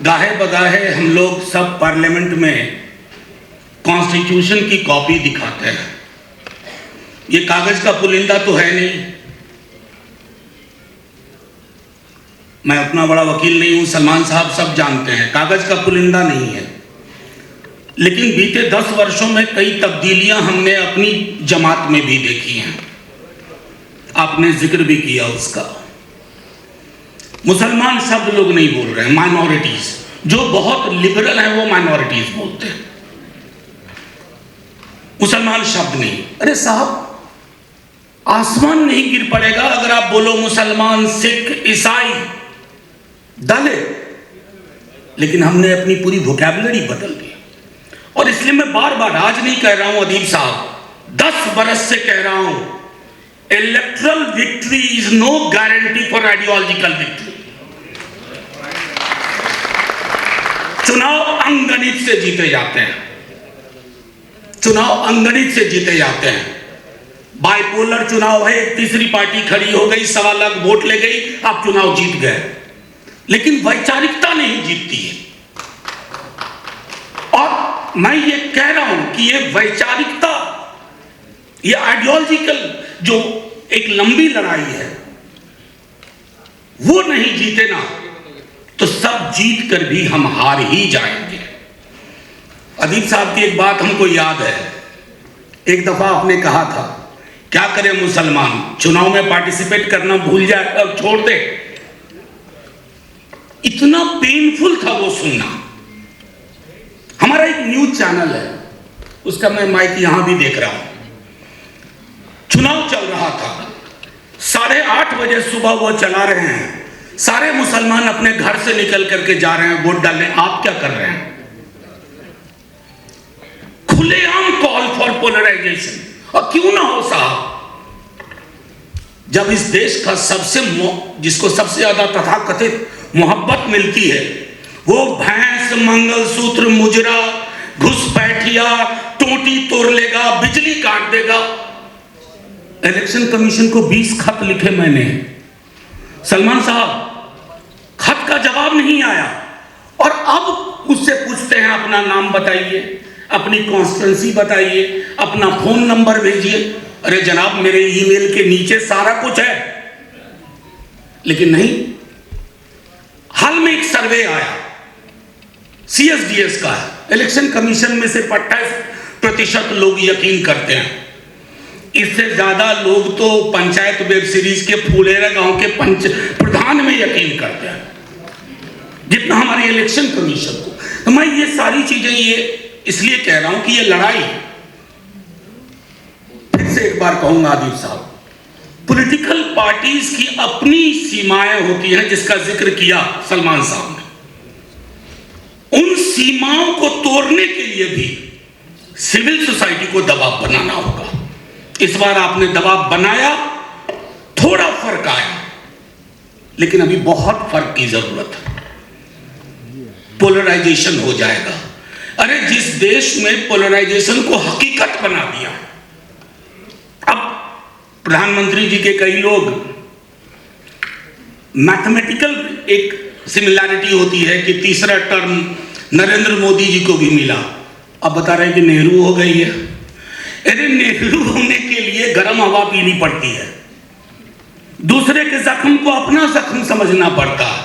गाहे बगाहे हम लोग सब पार्लियामेंट में कॉन्स्टिट्यूशन की कॉपी दिखाते हैं। ये कागज का पुलिंदा तो है नहीं। मैं उतना बड़ा वकील नहीं हूं, सलमान साहब सब जानते हैं, कागज का पुलिंदा नहीं है। लेकिन बीते 10 वर्षों में कई तब्दीलियां हमने अपनी जमात में भी देखी हैं। आपने जिक्र भी किया उसका। मुसलमान शब्द लोग नहीं बोल रहे हैं, माइनॉरिटीज। जो बहुत लिबरल हैं वो माइनॉरिटीज बोलते हैं, मुसलमान शब्द नहीं। अरे साहब, आसमान नहीं गिर पड़ेगा अगर आप बोलो मुसलमान, सिख, ईसाई, दलित। लेकिन हमने अपनी पूरी वोकैबुलरी बदल दी। और इसलिए मैं बार बार आज नहीं कह रहा हूं अदीब साहब, 10 बरस से कह रहा हूं, electoral victory is no guarantee for ideological victory. चुनाव अंगणित से जीते जाते हैं, चुनाव अंगणित से जीते जाते हैं। बाइपोलर चुनाव है, एक तीसरी पार्टी खड़ी हो गई, 1.25 लाख वोट ले गई, आप चुनाव जीत गए। लेकिन वैचारिकता नहीं जीतती है। और मैं ये कह रहा हूं कि ये वैचारिकता, ये आइडियोलॉजिकल जो एक लंबी लड़ाई है, वो नहीं जीते ना तो सब जीत कर भी हम हार ही जाएंगे। अदीब साहब की एक बात हमको याद है, एक दफा आपने कहा था, क्या करे मुसलमान, चुनाव में पार्टिसिपेट करना भूल जाए और छोड़ दे। इतना पेनफुल था वो सुनना। हमारा एक न्यूज चैनल है, उसका मैं माइक यहां भी देख रहा हूं। चुनाव चल रहा था, 8:30 बजे सुबह वो चला रहे हैं, सारे मुसलमान अपने घर से निकल करके जा रहे हैं वोट डालने। आप क्या कर रहे हैं? खुलेआम कॉल फॉर पोलराइजेशन। और क्यों ना हो साहब, जब इस देश का जिसको सबसे ज्यादा तथाकथित मोहब्बत मिलती है, वो भैंस, मंगलसूत्र, मुजरा, घुसपैठिया, टोटी तोड़ लेगा, बिजली काट देगा। इलेक्शन कमीशन को 20 खत लिखे मैंने, सलमान साहब, खत का जवाब नहीं आया। और अब उससे पूछते हैं अपना नाम बताइए, अपनी कॉन्स्टिट्यूंसी बताइए, अपना फोन नंबर भेजिए। अरे जनाब, मेरे ईमेल के नीचे सारा कुछ है। लेकिन नहीं। हाल में एक सर्वे आया, CSDS का है, इलेक्शन कमीशन में सिर्फ 28% लोग यकीन करते हैं। इससे ज्यादा लोग तो पंचायत वेब सीरीज के फूलेरा गांव के प्रधान में यकीन करते हैं, जितना हमारे इलेक्शन कमीशन को। तो मैं ये सारी चीजें ये इसलिए कह रहा हूं कि ये लड़ाई, फिर से एक बार कहूंगा आदिब साहब, पॉलिटिकल पार्टीज की अपनी सीमाएं होती हैं, जिसका जिक्र किया सलमान साहब ने। उन सीमाओं को तोड़ने के लिए भी सिविल सोसाइटी को दबाव बनाना होगा। इस बार आपने दबाव बनाया, थोड़ा फर्क आया, लेकिन अभी बहुत फर्क की जरूरत है। पोलराइजेशन हो जाएगा। अरे जिस देश में पोलराइजेशन को हकीकत बना दिया, अब प्रधानमंत्री जी के कई लोग, मैथमेटिकल एक सिमिलैरिटी होती है कि तीसरा टर्म नरेंद्र मोदी जी को भी मिला। अब बता रहे हैं कि नेहरू हो गई है। अरे नेहरू होने के लिए गर्म हवा पीनी पड़ती है, दूसरे के जख्म को अपना जख्म समझना पड़ता है।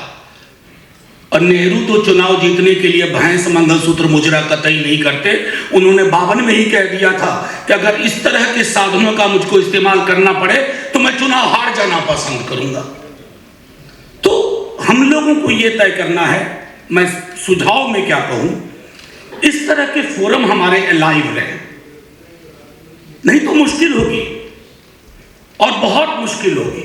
और नेहरू तो चुनाव जीतने के लिए भैंस, मंगलसूत्र, मुजरा कतई नहीं करते। उन्होंने 52 में ही कह दिया था कि अगर इस तरह के साधनों का मुझको इस्तेमाल करना पड़े तो मैं चुनाव हार जाना पसंद करूंगा। तो हम लोगों को यह तय करना है, मैं सुझाव में क्या कहूं, इस तरह के फोरम हमारे अलाइव रहे, नहीं तो मुश्किल होगी और बहुत मुश्किल होगी।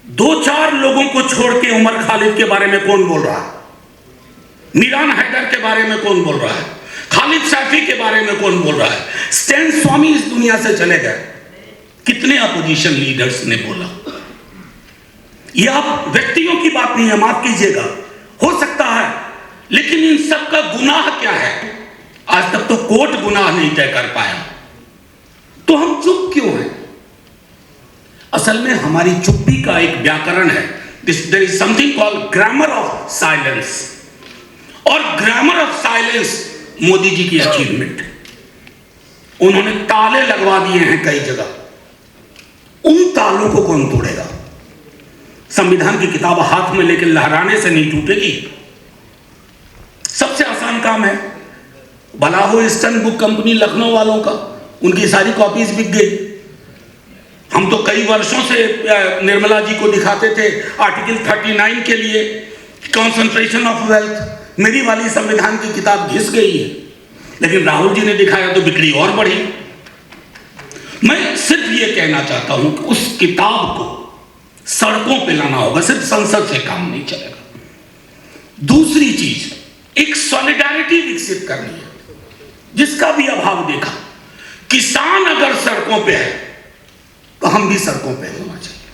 2-4 लोगों को छोड़ के उमर खालिद के बारे में कौन बोल रहा है? मीरान हैदर के बारे में कौन बोल रहा है? खालिद सैफी के बारे में कौन बोल रहा है? स्टैन स्वामी इस दुनिया से चले गए, कितने अपोजिशन लीडर्स ने बोला? यह आप व्यक्तियों की बात नहीं है, माफ कीजिएगा, हो सकता है, लेकिन इन सब का गुनाह क्या है? आज तक तो कोर्ट गुनाह नहीं तय कर पाया, तो हम चुप क्यों हैं? असल में हमारी चुप्पी का एक व्याकरण है, there is something called grammar of silence, और grammar of silence Modi ji की अचीवमेंट। उन्होंने ताले लगवा दिए हैं कई जगह, उन तालों को कौन तोड़ेगा? संविधान की किताब हाथ में लेकर लहराने से नहीं टूटेगी। सबसे आसान काम है, भला हो ईस्टर्न बुक कंपनी लखनऊ वालों का, उनकी सारी कॉपीज बिक गई। हम तो कई वर्षों से निर्मला जी को दिखाते थे आर्टिकल 39 के लिए कॉन्सेंट्रेशन ऑफ वेल्थ, मेरी वाली संविधान की किताब घिस गई है, लेकिन राहुल जी ने दिखाया तो बिक्री और बढ़ी। मैं सिर्फ ये कहना चाहता हूं कि उस किताब को सड़कों पे लाना होगा, सिर्फ संसद से काम नहीं चलेगा। दूसरी चीज, एक सॉलिडारिटी विकसित करनी है, जिसका भी अभाव देखा। किसान अगर सड़कों पे है तो हम भी सड़कों पे होना चाहिए।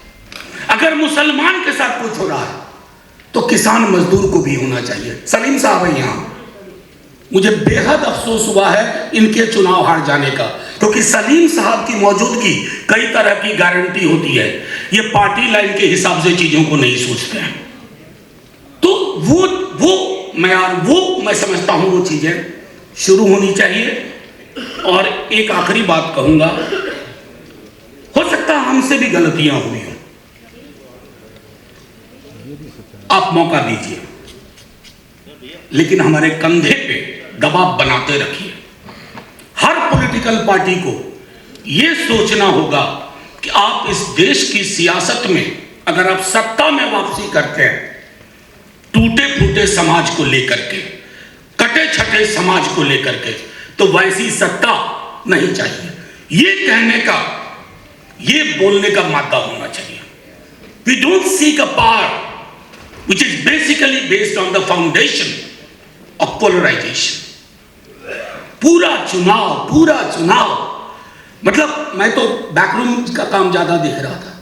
अगर मुसलमान के साथ कुछ हो रहा है तो किसान मजदूर को भी होना चाहिए। सलीम साहब है यहां, मुझे बेहद अफसोस हुआ है इनके चुनाव हार जाने का, क्योंकि सलीम साहब की मौजूदगी कई तरह की गारंटी होती है। ये पार्टी लाइन के हिसाब से चीजों को नहीं सोचते हैं, तो वो मैं समझता हूं वो चीजें शुरू होनी चाहिए। और एक आखिरी बात कहूंगा, हो सकता है हमसे भी गलतियां हुई हो, आप मौका दीजिए, लेकिन हमारे कंधे पे दबाव बनाते रखिए। हर पॉलिटिकल पार्टी को यह सोचना होगा कि आप इस देश की सियासत में अगर आप सत्ता में वापसी करते हैं, टूटे फूटे समाज को लेकर के, कटे छटे समाज को लेकर के, तो वैसी सत्ता नहीं चाहिए। ये कहने का, ये बोलने का मादा होना चाहिए। We don't seek a power which is basically based on the foundation of polarisation. पूरा चुनाव मतलब मैं तो बैकरूम का काम ज्यादा देख रहा था,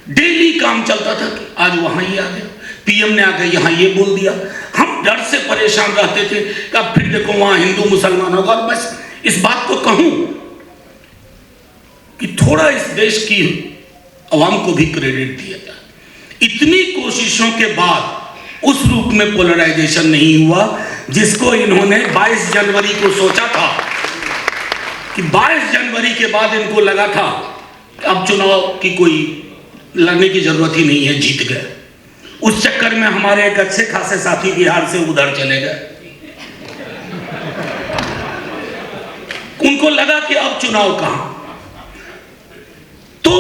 डेली काम चलता था कि आज वहां ये आ गया, पीएम ने आकर यहां ये बोल दिया। हम डर से परेशान रहते थे कि अब फिर देखो वहां हिंदू मुसलमान होगा। और बस इस बात को कहूं कि थोड़ा इस देश की अवाम को भी क्रेडिट दिया जाए। इतनी कोशिशों के बाद उस रूप में पोलराइजेशन नहीं हुआ जिसको इन्होंने 22 जनवरी को सोचा था, कि 22 जनवरी के बाद इनको लगा था कि अब चुनाव की कोई लड़ने की जरूरत ही नहीं है, जीत गए। उस चक्कर में हमारे एक अच्छे खासे साथी बिहार से उधर चले गए। उनको लगा कि अब चुनाव कहां। तो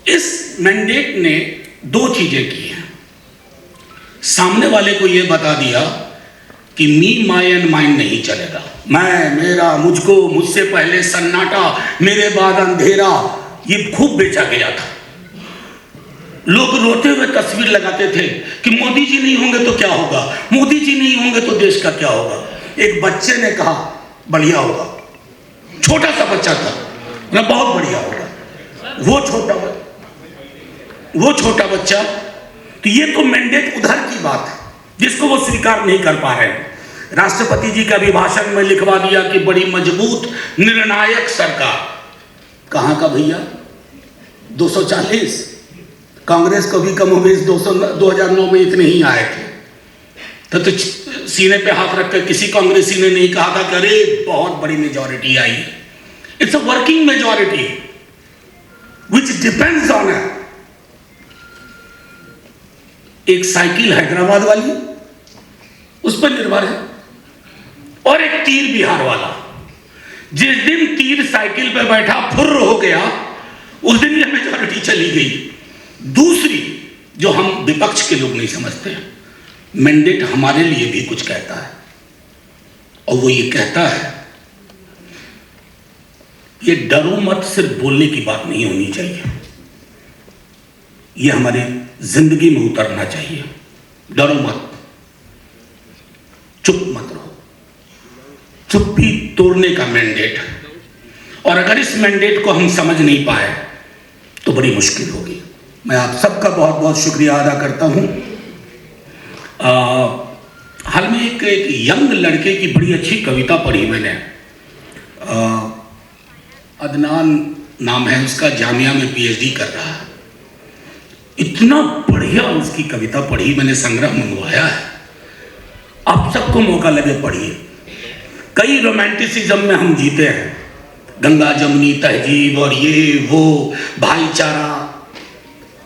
इस मैंडेट ने दो चीजें की हैं। सामने वाले को यह बता दिया कि मी माई एंड माइन नहीं चलेगा, मैं, मेरा, मुझको, मुझसे पहले सन्नाटा, मेरे बाद अंधेरा, ये खूब बेचा गया था। लोग रोते हुए तस्वीर लगाते थे कि मोदी जी नहीं होंगे तो क्या होगा, मोदी जी नहीं होंगे तो देश का क्या होगा। एक बच्चे ने कहा बढ़िया होगा, छोटा सा बच्चा था, ना बहुत बढ़िया होगा। वो छोटा बच्चा, तो ये तो मैंडेट उधर की बात है जिसको वो स्वीकार नहीं कर पा रहे हैं। राष्ट्रपति जी का अभिभाषण में लिखवा दिया कि बड़ी मजबूत निर्णायक सरकार। कहां का भैया 240, कांग्रेस को भी कम हो गई, 2009 में इतने ही आए थे। तो सीने पे हाथ रखकर किसी कांग्रेसी ने नहीं कहा था कि अरे बहुत बड़ी मेजॉरिटी आई है। It's a working majority which depends on एक साइकिल हैदराबाद वाली, उस पर निर्भर है, और एक तीर बिहार वाला। जिस दिन तीर साइकिल पे बैठा फुर्र हो गया, उस दिन यह मेजॉरिटी चली गई। दूसरी जो हम विपक्ष के लोग नहीं समझते हैं, मैंडेट हमारे लिए भी कुछ कहता है, और वो ये कहता है, ये डरो मत सिर्फ बोलने की बात नहीं होनी चाहिए, ये हमारे जिंदगी में उतरना चाहिए। डरो मत, चुप मत रहो। चुप्पी तोड़ने का मैंडेट है, और अगर इस मैंडेट को हम समझ नहीं पाए तो बड़ी मुश्किल होगी। मैं आप सबका बहुत बहुत शुक्रिया अदा करता हूं। हाल में एक यंग लड़के की बड़ी अच्छी कविता पढ़ी मैंने, अदनान नाम है उसका, जामिया में पीएचडी कर रहा है। इतना बढ़िया उसकी कविता पढ़ी, मैंने संग्रह मंगवाया है, आप सबको मौका लगे पढ़िए। कई रोमांटिसिज्म में हम जीते हैं, गंगा जमुनी तहजीब और ये वो भाईचारा,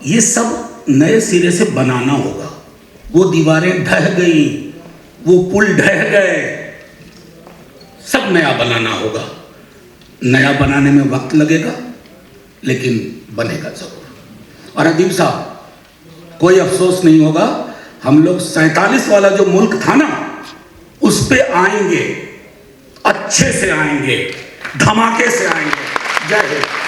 ये सब नए सिरे से बनाना होगा। वो दीवारें ढह गई, वो पुल ढह गए, सब नया बनाना होगा। नया बनाने में वक्त लगेगा, लेकिन बनेगा जरूर। और अदीब साहब, कोई अफसोस नहीं होगा, हम लोग 47 वाला जो मुल्क था ना, उस पे आएंगे, अच्छे से आएंगे, धमाके से आएंगे। जय हिंद।